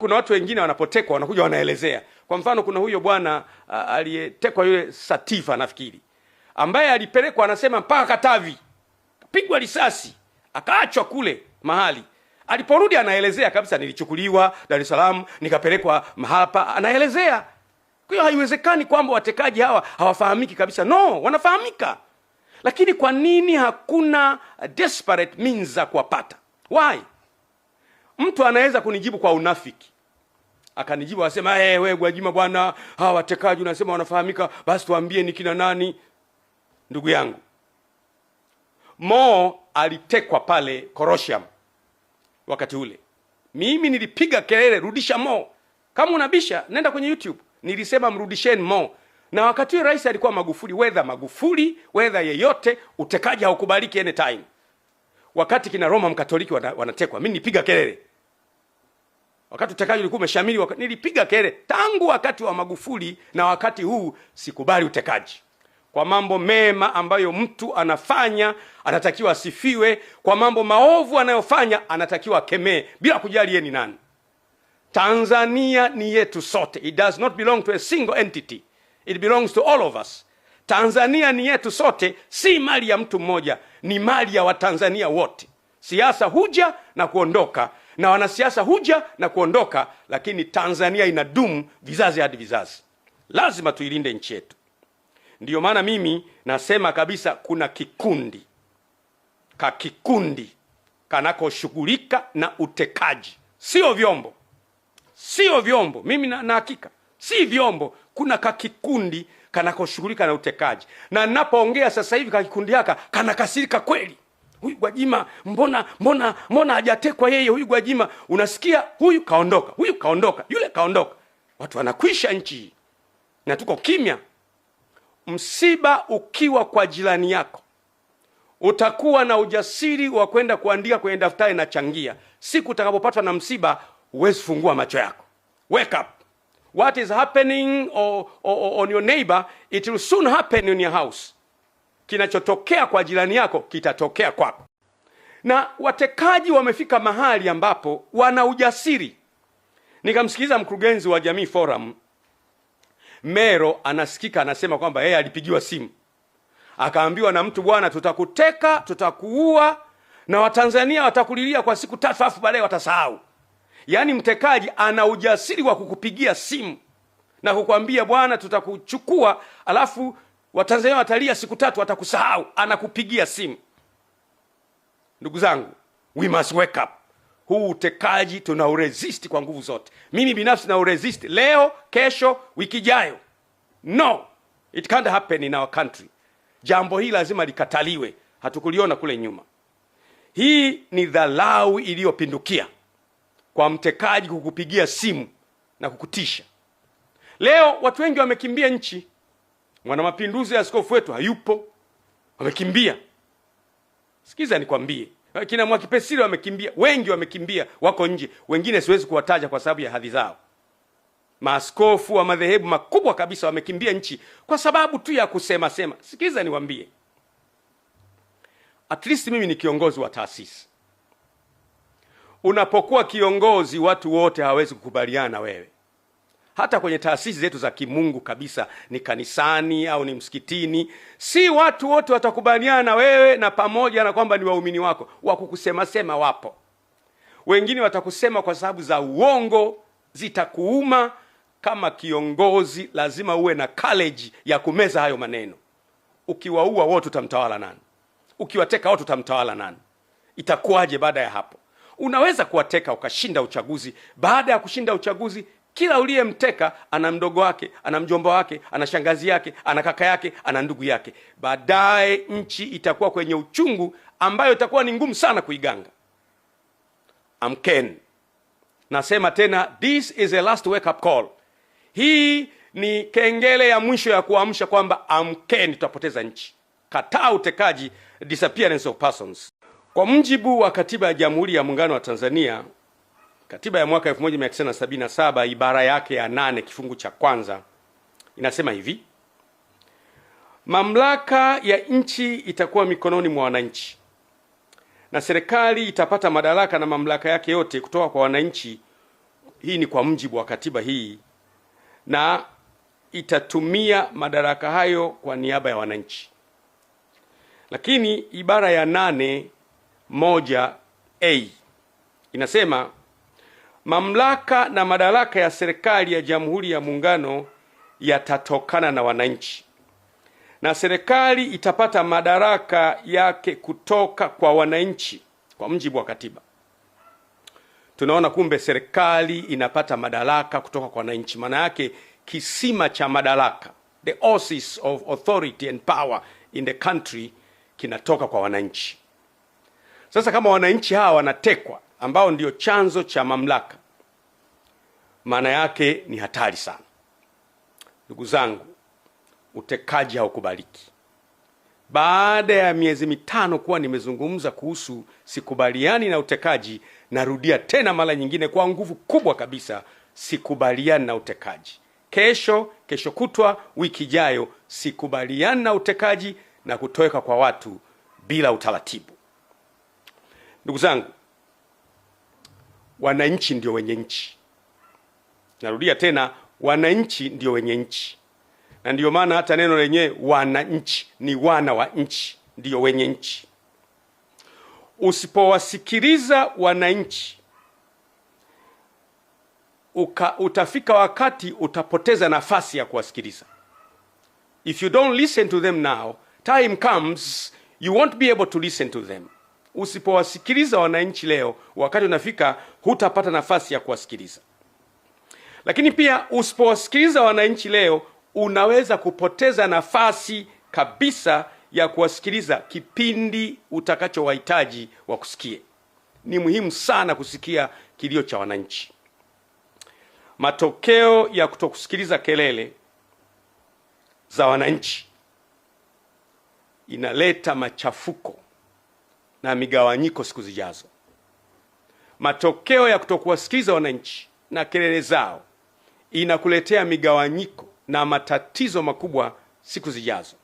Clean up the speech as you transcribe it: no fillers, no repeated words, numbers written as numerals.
Kuna watu wengine wanapotekwa wanakuja wanaelezea. Kwa mfano kuna huyo bwana aliyetekwa yule Satifa nafikiri, ambaye alipelekwa anasema mpaka Katavi, pigwa risasi, akaachwa kule mahali. Aliporudi anaelezea kabisa, nilichukuliwa Dar es Salaam nikapelekwa hapa, anaelezea. Kwa hiyo haiwezekani kwamba watekaji hawa hawafahamiki kabisa. No, wanafahamika. Lakini kwa nini hakuna desperate means za kuwapata? Why? Mtu anaweza kunijibu kwa unafiki. Akanijibu asema, wewe Gwajima bwana, hawa watekaji unasema wanafahamika, basi tuambie ni kina nani. Ndugu yangu, Mo alitekwa pale Korosham wakati ule. Mimi nilipiga kelele, rudisha Mo. Kama unabisha, nenda kwenye YouTube. Nilisema mrudisheni Mo. Na wakati ule rais alikuwa Magufuli, whether yeyote, utekaji haukubaliki anytime. Wakati kina Roma Mkatoliki wanatekwa, mimi nilipiga kelele. Wakati utekaji ulikuwa umeshamiri, nilipiga kelele. Tangu wakati wa Magufuli na wakati huu sikubali utekaji. Kwa mambo mema ambayo mtu anafanya anatakiwa asifiwe, kwa mambo maovu anayofanya anatakiwa akemee bila kujali yeye ni nani. Tanzania ni yetu sote. It does not belong to a single entity. It belongs to all of us. Tanzania ni yetu sote, si mali ya mtu mmoja, ni mali ya Watanzania wote. Siasa huja na kuondoka, na wanasiasa huja na kuondoka, lakini Tanzania inadumu vizazi hadi vizazi. Lazima tuilinde nchi yetu. Ndiyo maana mimi nasema kabisa, kuna kikundi kanakoshughulika na utekaji. Sio vyombo. Mimi na hakika si vyombo. Kuna kikundi kanakoshughulika na utekaji. Na ninapoongea sasa hivi kikundi haka kanakasirika kweli. Huyu Gwajima mbona hajatekwa yeye? Huyu Gwajima unasikia huyu kaondoka, yule kaondoka. Watu wanakwisha nchi. Na tuko kimya. Msiba ukiwa kwa jirani yako, utakuwa na ujasiri wa kwenda kuandika kwenye daftari na changia. Siku utakapopatwa na msiba, huwezi fungua macho yako. Wake up. What is happening on your neighbor, it will soon happen in your house. Kinachotokea kwa jirani yako kitatokea kwako. Na watekaji wamefika mahali ambapo wana ujasiri. Nikamsikiliza mkurugenzi wa Jamii Forum Mero, anasikika anasema kwamba yeye alipigiwa simu, akaambiwa na mtu, bwana, tutakuteka, tutakuua na Watanzania watakulilia kwa siku 3 afu baadaye watasahau. Yaani mtekaji ana ujasiri wa kukupigia simu na kukwambia, bwana, tutakuchukua, alafu Watanzania watalia siku 3 watakusahau. Anakupigia simu. Ndugu zangu, we must wake up. Huu utekaji tunauresist kwa nguvu zote. Mimi binafsi nauresist leo, kesho, wiki ijayo. No, it can't happen in our country. Jambo hili lazima likataliwe. Hatukuliona kule nyuma. Hii ni dharau iliyopindukia kwa mtekaji kukupigia simu na kukutisha. Leo watu wengi wamekimbia nchi. Mwana mapinduzi ya askofu wetu hayupo, wamekimbia. Sikiza nikwambie, kina Mwakipesile wamekimbia, wengi wamekimbia, wako nje. Wengine siwezi kuwataja kwa sababu ya hadhi zao. Maaskofu wa madhehebu makubwa kabisa wamekimbia nchi kwa sababu tu ya kusema. Sikiza niwaambie, at least mimi ni kiongozi wa taasisi. Unapokuwa kiongozi, watu wote hawezi kukubaliana wewe. Hata kwenye taasisi zetu za kimungu kabisa, ni kanisani au ni msikitini, si watu wote watakubaliana na wewe, na pamoja na kwamba ni waumini wako. Wakukusema wapo. Wengine watakusema kwa sababu za uongo, zitakuuma. Kama kiongozi lazima uwe na courage ya kumeza hayo maneno. Ukiwaua wote utamtawala nani? Ukiwateka wote utamtawala nani? Itakuwaje baada ya hapo? Unaweza kuwateka ukashinda uchaguzi. Baada ya kushinda uchaguzi, kila uliyemteka ana mdogo wake, ana mjomba wake, ana shangazi yake, ana kaka yake, ana ndugu yake. Baadaye nchi itakuwa kwenye uchungu ambayo itakuwa ni ngumu sana kuiganga. Amkeni. Nasema tena, this is a last wake up call. Hii ni kengele ya mwisho ya kuamsha kwamba amkeni, tutapoteza nchi. Kataa utekaji, disappearance of persons. Kwa mujibu wa Katiba ya Jamhuri ya Muungano wa Tanzania, Katiba ya mwaka 1977 ibara yake ya 8 kifungu cha kwanza inasema hivi: mamlaka ya nchi itakuwa mikononi mwa wananchi, na serikali itapata madaraka na mamlaka yake yote kutoka kwa wananchi hii ni kwa mujibu wa katiba hii, na itatumia madaraka hayo kwa niaba ya wananchi. Lakini ibara ya 8(1)(a) inasema mamlaka na madaraka ya serikali ya Jamhuri ya Muungano yatatokana na wananchi, na serikali itapata madaraka yake kutoka kwa wananchi kwa mujibu wa katiba. Tunaona kumbe serikali inapata madaraka kutoka kwa wananchi. Maana yake kisima cha madaraka, the oasis of authority and power in the country, kinatoka kwa wananchi. Sasa kama wananchi hawa wanatekwa, ambao ndio chanzo cha mamlaka, maana yake ni hatari sana. Ndugu zangu, utekaji haukubaliki. Baada ya miezi 5 kuwa nimezungumza kuhusu sikubaliani na utekaji, narudia tena mara nyingine kwa nguvu kubwa kabisa, sikubaliani na utekaji. Kesho kutwa, wiki ijayo, sikubaliani na utekaji na kutoweka kwa watu bila utaratibu. Ndugu zangu, wananchi ndio wenye nchi. Narudia tena, wananchi ndio wenye nchi. Na ndio maana hata neno lenyewe wananchi ni wana wa nchi, ndio wenye nchi. Usipowasikiliza wananchi, utafika wakati utapoteza nafasi ya kuwasikiliza. If you don't listen to them now, time comes you won't be able to listen to them. Usipowasikiliza wananchi leo, wakati unafika hutapata nafasi ya kuwasikiliza. Lakini pia usipowasikiliza wananchi leo, unaweza kupoteza nafasi kabisa ya kuwasikiliza kipindi utakachowahitaji wakusikie. Ni muhimu sana kusikia kilio cha wananchi. Matokeo ya kutokusikiliza kelele za wananchi inaleta machafuko na migawanyiko siku zijazo. Matokeo ya kutokuwasikiliza wananchi na kelele zao inakuletea migawanyiko na matatizo makubwa siku zijazo.